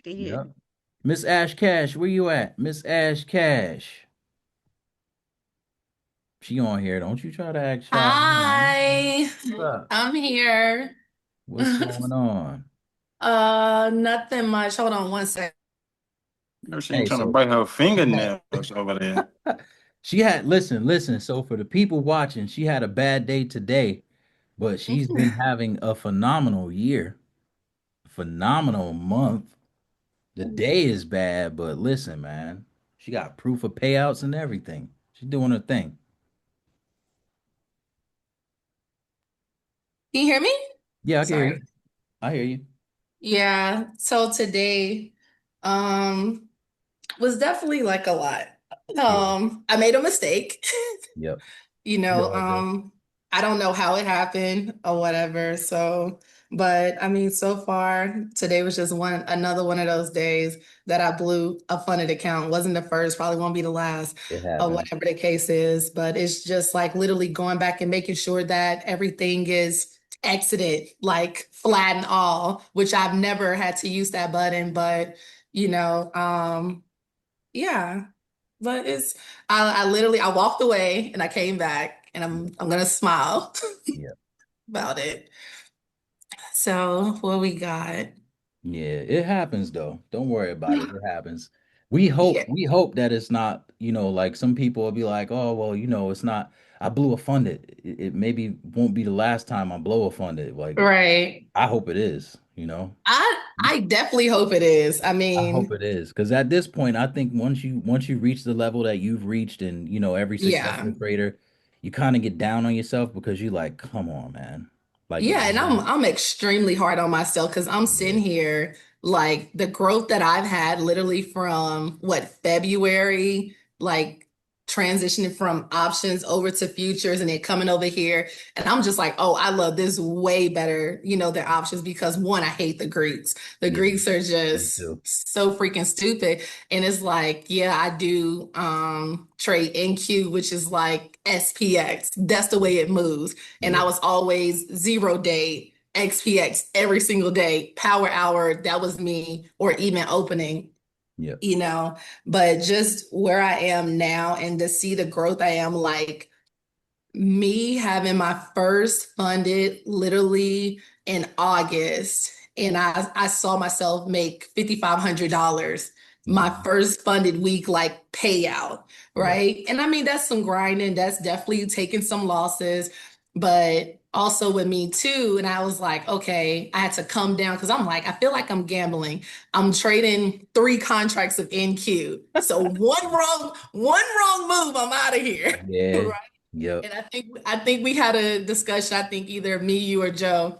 Yeah. Yep. Miss Ash Cash, where you at? Miss Ash Cash. She on here. Don't you try to act shy. Hi, What's up? I'm here. What's going on? Nothing much. Hold on one second. No, she ain't Hey, trying to so bite her she had fingernails over there. she had listen. So for the people watching, she had a bad day today, but she's been having a phenomenal year, phenomenal month. The day is bad, but listen, man, she got proof of payouts and everything. She's doing her thing. Can you hear me? Yeah, I can hear you. Sorry. I hear you. Yeah, so today um was definitely like a lot. Yeah. I made a mistake. Yep. You We know, all do. I don't know how it happened or whatever. So, but I mean, so far today was just another one of those days that I blew a funded account. Wasn't the first, probably won't be the last, It or happens. whatever the case is. But it's just like literally going back and making sure that everything is exited, like flat and all, which I've never had to use that button, but you know, yeah. But I literally I walked away and I came back and Yeah. I'm gonna smile Yeah. about it. So what we got? Yeah, it happens though. Don't worry about it. It happens. Yeah, We hope that it's not, like some people will be like, "Oh, well, it's not I blew a funded. It maybe won't be the last time I blow a funded." Like right. I hope it is. I definitely hope it is. I I hope mean, it is because at this point, I think once you reach the level that you've reached, and every yeah. successful trader, you kind of get down on yourself because you like, come on, man. Like, Yeah, and I'm extremely hard on myself because I'm yeah, sitting here like the growth that I've had literally from what February, like transitioning from options over to futures and then coming over here. And I'm just like, oh, I love this way better, than options because one, I hate the Greeks. The yeah, Greeks are me just too. so freaking stupid. And it's like, yeah, I do trade NQ, which is like SPX. That's the way it moves. And I Yeah, was always 0 day XPX every single day, power hour, that was me, or even opening, yeah, you know. But just where I am now and to see the growth I am, like me having my first funded literally in August, and I saw myself make $5,500 my mhm, first funded week, like payout, yeah, right? And I mean, that's some grinding, that's definitely taking some losses, but also with me too. And I was like, okay, I had to come down because I'm like, I feel like I'm gambling. I'm trading 3 contracts of NQ. So one wrong move, I'm out of here. yeah, yep, And I think we had a discussion, I think either me, you, or Joe.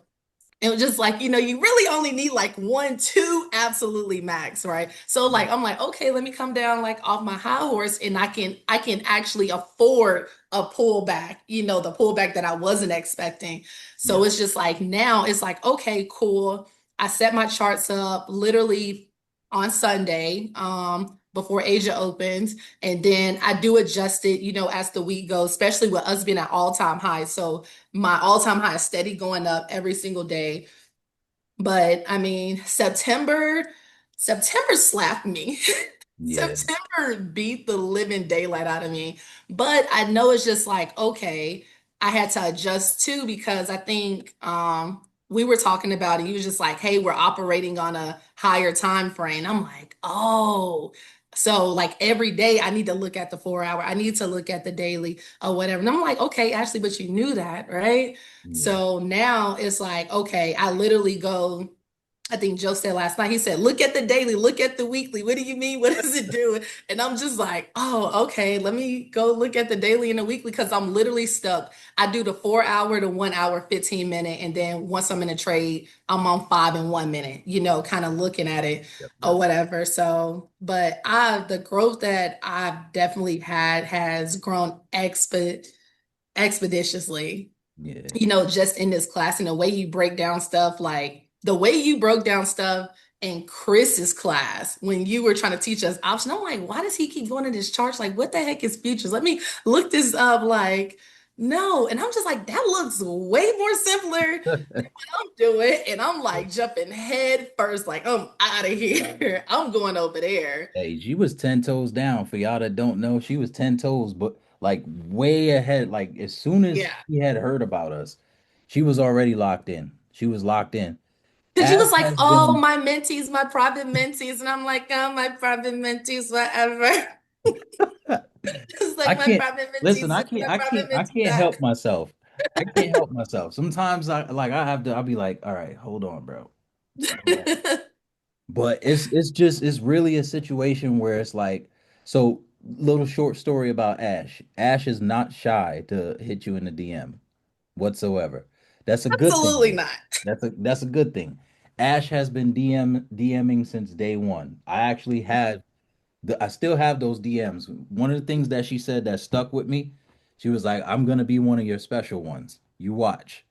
It was just like, you really only need like one, two absolutely max, right? So yeah, like I'm like, okay, let me come down like off my high horse and I can actually afford a pullback, the pullback that I wasn't expecting. So yeah, it's just like now it's like, okay, cool. I set my charts up literally on Sunday, before Asia opens. And then I do adjust it, as the week goes, especially with us being at all-time high. So my all-time high is steady going up every single day. But I mean, September slapped me. yeah, September beat the living daylight out of me. But I know it's just like, okay, I had to adjust too because I think we were talking about it. He was just like, hey, we're operating on a higher time frame. I'm like, oh. So like every day I need to look at the 4 hour, I need to look at the daily or whatever. And I'm like, okay, Ashley, but you knew that, right? yeah, So now it's like, okay, I literally go. I think Joe said last night, he said, look at the daily, look at the weekly. What do you mean? What does it do? And I'm just like, oh, okay, let me go look at the daily and the weekly because I'm literally stuck. I do the 4 hour to 1 hour, 15 minute. And then once I'm in a trade, I'm on 5 and 1 minute, kind of looking at it yep, or yep, whatever. So, but the growth that I've definitely had has grown expeditiously, yeah, just in this class and the way you break down stuff, like the way you broke down stuff in Chris's class when you were trying to teach us option. I'm like, why does he keep going to this charts? Like, what the heck is futures? Let me look this up. Like, No. And I'm just like, that looks way more simpler than what I'm doing. And I'm like jumping head first, like, I'm out of here. I'm going over there. Hey, she was 10 toes down. For y'all that don't know, she was 10 toes, but like way ahead. Like as soon as Yeah. she had heard about us, she was already locked in. She was locked in. Cause she Ash was like, has oh, been my mentees, my private mentees. And I'm like, oh, my private mentees, whatever. It's I like my can't private listen, mentees, my private I mentee can't help back. myself. I can't help myself. Sometimes I have to I'll be like, all right, hold on, bro. Hold on. But it's just it's really a situation where it's like so little short story about Ash. Ash is not shy to hit you in the DM whatsoever. That's a good thing Absolutely though. not. That's a good thing. Ash has been DMing since day one. I actually had I still have those DMs. One of the things that she said that stuck with me, she was like, "I'm gonna be one of your special ones. You watch."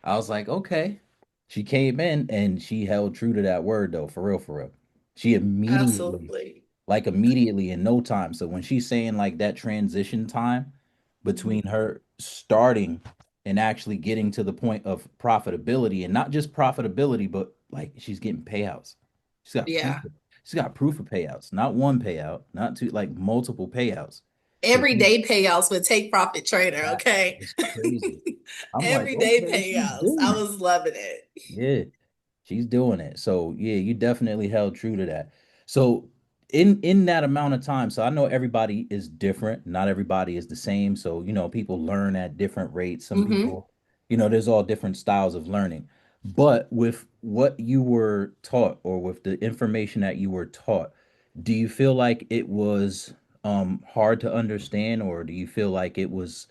I was like, "Okay." She came in and she held true to that word though, for real, for real. She immediately, Absolutely. like immediately in no time. So when she's saying like that transition time Mhm. between her starting and actually getting to the point of profitability, and not just profitability, but like she's getting payouts. She's got proof. Yeah. She's got proof of payouts, not one payout, not two, like multiple payouts. So Everyday payouts with Take Profit Trader, that okay? is crazy. I'm like, Everyday okay, she's payouts. I doing it. was loving it. Yeah. She's doing it. So yeah, you definitely held true to that. So in that amount of time, so I know everybody is different. Not everybody is the same. So, people learn at different rates. Some Hmm. people, there's all different styles of learning. But with what you were taught or with the information that you were taught, do you feel like it was hard to understand, or do you feel like it was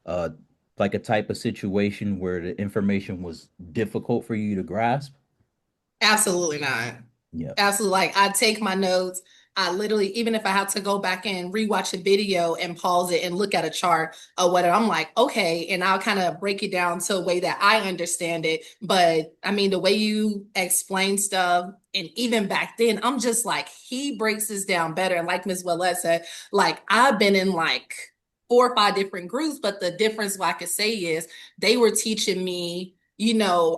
uh like a type of situation where the information was difficult for you to grasp? Absolutely not. Yeah. Absolutely. Like I take my notes. I literally, even if I have to go back and rewatch a video and pause it and look at a chart or whatever, I'm like, okay. And I'll kind of break it down to a way that I understand it. But I mean, the way you explain stuff, and even back then, I'm just like, he breaks this down better. And like Ms. Willette said, like I've been in like 4 or 5 different groups, but the difference what I could say is they were teaching me,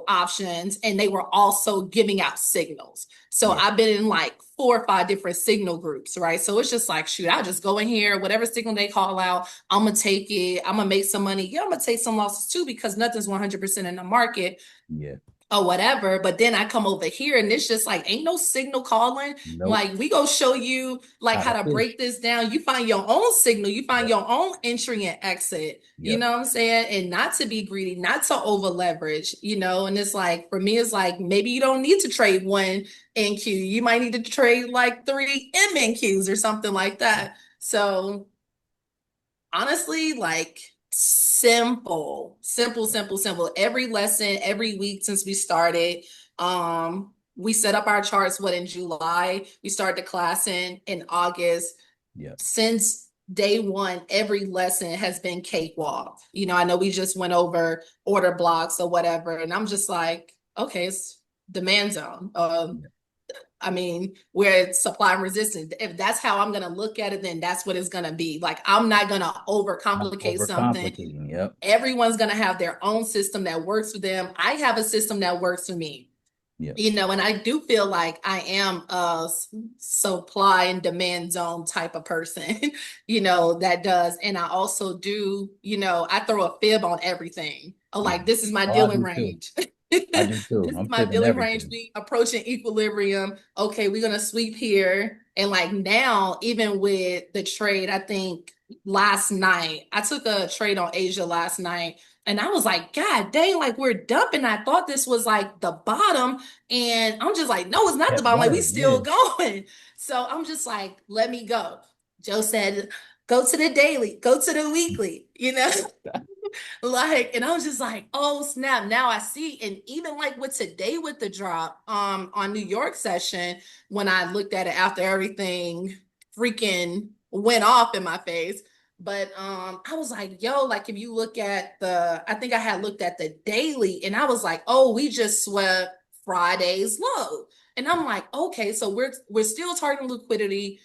options, and they were also giving out signals. So Yeah. I've been in like 4 or 5 different signal groups, right? So it's just like, shoot, I'll just go in here, whatever signal they call out, I'm gonna take it, I'm gonna make some money. Yeah, I'm gonna take some losses too, because nothing's 100% in the market Yeah. or whatever. But then I come over here and it's just like, ain't no signal calling. Nope. Like, we go show you like How to how to fish. break this down. You find your own signal, you find Yep. your own entry and exit. You Yep. know what I'm saying? And not to be greedy, not to over leverage, and it's like, for me, it's like, maybe you don't need to trade one NQ. You might need to trade like 3 MNQs or something like that. So honestly, like simple, simple, simple, simple. Every lesson, every week since we started, we set up our charts, in July. We started the class in August. Yep. Since day one, every lesson has been cakewalk. I know we just went over order blocks or whatever, and I'm just like, okay, it's demand zone. Yep. I mean, where it's supply and resistance. If that's how I'm going to look at it, then that's what it's going to be. Like, I'm not going to Not overcomplicate something. overcomplicating. Yep. Everyone's going to have their own system that works for them. I have a system that works for me. Yep. And I do feel like I am a supply and demand zone type of person, that does. And I also do, I throw a fib on everything. Oh, Yeah. like, this is my Oh, I dealing do too. range. I do too. This is I'm my fibbing dealing range. everything. We approaching equilibrium. Okay, we're gonna sweep here. And like now, even with the trade, I think last night, I took a trade on Asia last night. And I was like, God dang, like we're dumping. I thought this was like the bottom. And I'm just like, no, it's not the Kept bottom. Like, we going. Yeah. still going. So I'm just like, let me go. Joe said, go to the daily, go to the weekly, like, and I was just like, oh snap, now I see. And even like with today with the drop on New York session, when I looked at it after everything freaking went off in my face. But I was like, yo, like if you look at I think I had looked at the daily, and I was like, oh, we just swept Friday's low. And I'm like, okay, so we're still targeting liquidity,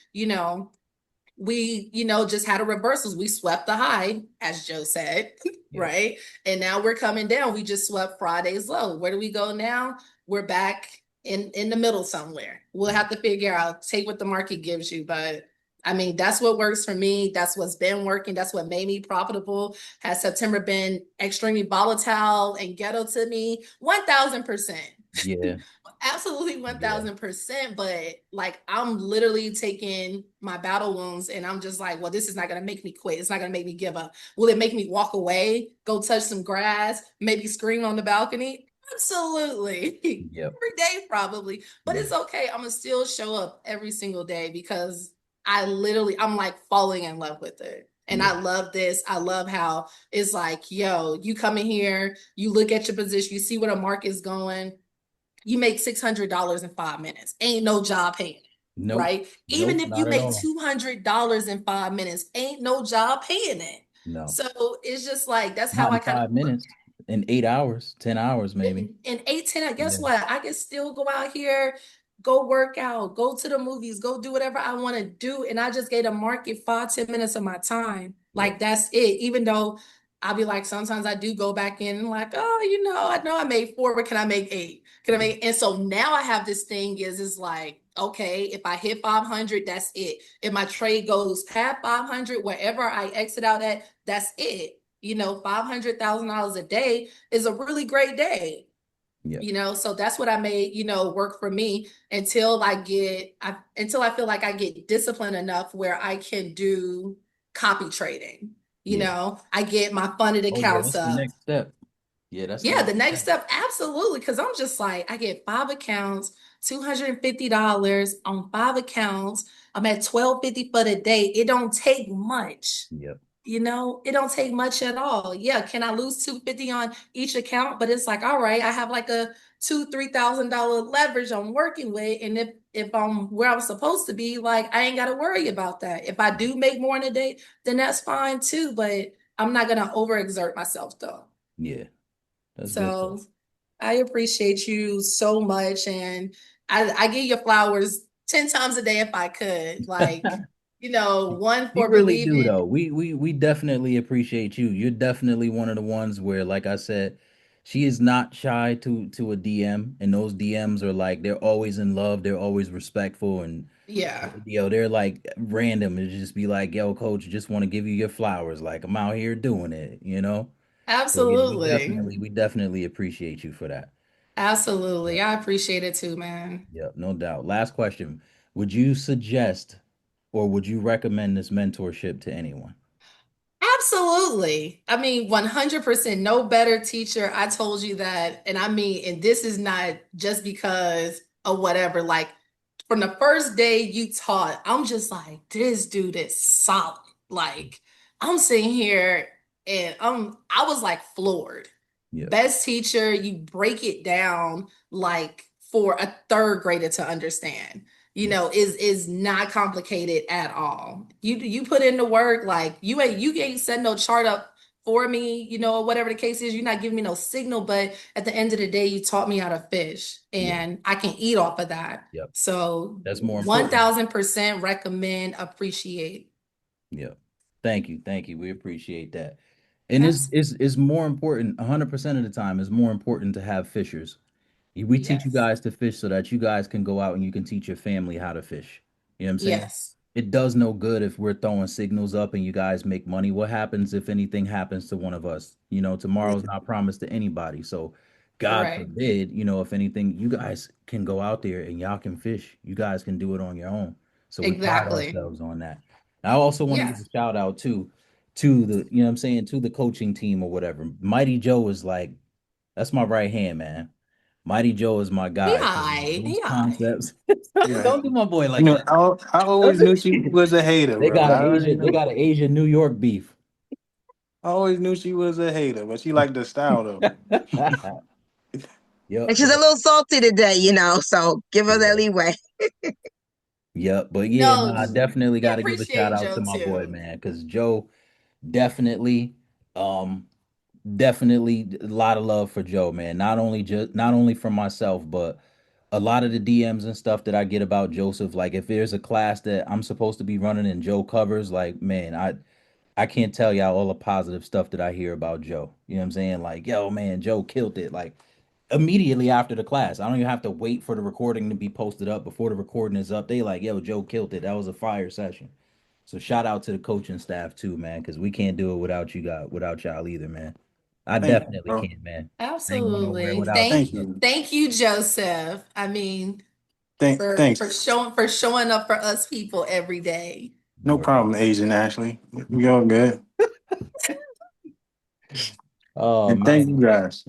we, just had a reversals. We swept the high, as Joe said, Yep. right? And now we're coming down. We just swept Friday's low. Where do we go now? We're back in the middle somewhere. We'll Yep. have to figure out, take what the market gives you. But I mean, that's what works for me. That's what's been working. That's what made me profitable. Has September been extremely volatile and ghetto to me? 1000%. Yeah. Absolutely Yeah. 1000%. But like, I'm literally taking my battle wounds and I'm just like, well, this is not going to make me quit. It's not going to make me give up. Will it make me walk away, go touch some grass, maybe scream on the balcony? Absolutely. Yep. Every day, probably. But Yeah. it's okay. I'm going to still show up every single day because I'm like falling in love with it. And Yeah. I love this. I love how it's like, yo, you come in here, you look at your position, you see where the market's going, you make $600 in 5 minutes. Ain't no job paying it, Nope. right? Even Nope. if you Not at make all. $200 in 5 minutes, ain't no job paying it. No. So it's just like that's how Not I in kind of 5 minutes. In 8 hours, 10 hours, maybe. in 18, guess Yeah. what? I can still go out here, go work out, go to the movies, go do whatever I want to do. And I just gave the market 5, 10 minutes of my time. Yep. Like that's it. Even though I'll be like, sometimes I do go back in and like, oh, I know I made four, but can I make eight? Can I Yeah. make? And so now I have this thing is like, okay, if I hit 500, that's it. If my trade goes past 500, wherever I exit out at, that's it. $500,000 a day is a really great day. Yep. So that's what I made, work for me until I feel like I get disciplined enough where I can do copy trading. Yeah. I get my funded Oh yeah, accounts that's the up. next step. Yeah, that's the Yeah, next the next step. step, absolutely. Cause I'm just like, I get 5 accounts, $250 on 5 accounts. I'm at 1250 for the day. It don't take much. Yep. It don't take much at all. Yeah, can I lose 250 on each account? But it's like, all right, I have like a $2,000-3,000 leverage I'm working with. And if I'm where I'm supposed to be, like I ain't gotta worry about that. If I do make more in a day, then that's fine too. But I'm not gonna overexert myself though. Yeah, that's good stuff. So I appreciate you so much. And I give you flowers 10 times a day if I could. Like, one You for really do believing. though. We definitely appreciate you. You're definitely one of the ones where, like I said, she is not shy to a DM, and those DMs are like they're always in love, they're always respectful, and Yeah, they're like random. It just be like, yo, coach, just want to give you your flowers. Like I'm out here doing it. So yeah, we absolutely. definitely we definitely appreciate you for that. Absolutely. Yep. I appreciate it too, man. Yep, no doubt. Last question. Would you suggest or would you recommend this mentorship to anyone? Absolutely. I mean, 100% no better teacher. I told you that. And I mean, and this is not just because of whatever. Like, from the first day you taught, I'm just like, this dude is solid. Like, I'm sitting here and I was like floored. Yep. Best teacher, you break it down like for a third grader to understand. Yep. Is not complicated at all. You put in the work, like you ain't set no chart up for me, or whatever the case is. You're not giving me no signal, but at the end of the day, you taught me how to fish, Yeah. and I can eat off of that. Yep. So That's more one important. thousand percent recommend, appreciate. Yep. Thank you. Thank you. We appreciate that. And it's Absolutely. it's, it's more important 100% of the time it's more important to have fishers. We teach you Yes. guys to fish so that you guys can go out and you can teach your family how to fish. You know what I'm saying? Yes. It does no good if we're throwing signals up and you guys make money. What happens if anything happens to one of us? Tomorrow's not promised to anybody. So, God Right. forbid, if anything, you guys can go out there and y'all can fish. You guys can do it on your own. So we pride Exactly. ourselves on that. I also want to give Yes. a shout out to the, what I'm saying, to the coaching team or whatever. Mighty Joe is like, that's my right hand, man. Mighty Joe is my He guy. So high. those He high. concepts. Yeah. Don't do my boy like that. I Don't always knew she do- was a hater, They bro. got an I already Asian, they know. got an Asian New York beef. I always knew she was a hater, but she liked the style though. Yep, And she's a but little salty today, so give her that yeah, leeway. yep, but yeah, no, No, I definitely we got to give a shout appreciate out to Joe my boy, too. man, because Joe definitely, um, definitely a lot of love for Joe, man. Not only for myself, but a lot of the DMs and stuff that I get about Joseph, like if there's a class that I'm supposed to be running and Joe covers, like man, I can't tell y'all all the positive stuff that I hear about Joe. You know what I'm saying? Like, yo, man, Joe killed it. Like immediately after the class. I don't even have to wait for the recording to be posted up. Before the recording is up, they like, yo, Joe killed it. That was a fire session. So shout out to the coaching staff too, man, because we can't do it without you guys, without y'all either, man. I Thank you, definitely bro. can't, man. I ain't going nowhere Absolutely. without Thank you. you. Thank you, Joseph. I mean, Thanks. for showing up for us people every day. No Word. problem, Asian Ashley. We all good. Oh And thank man. you guys.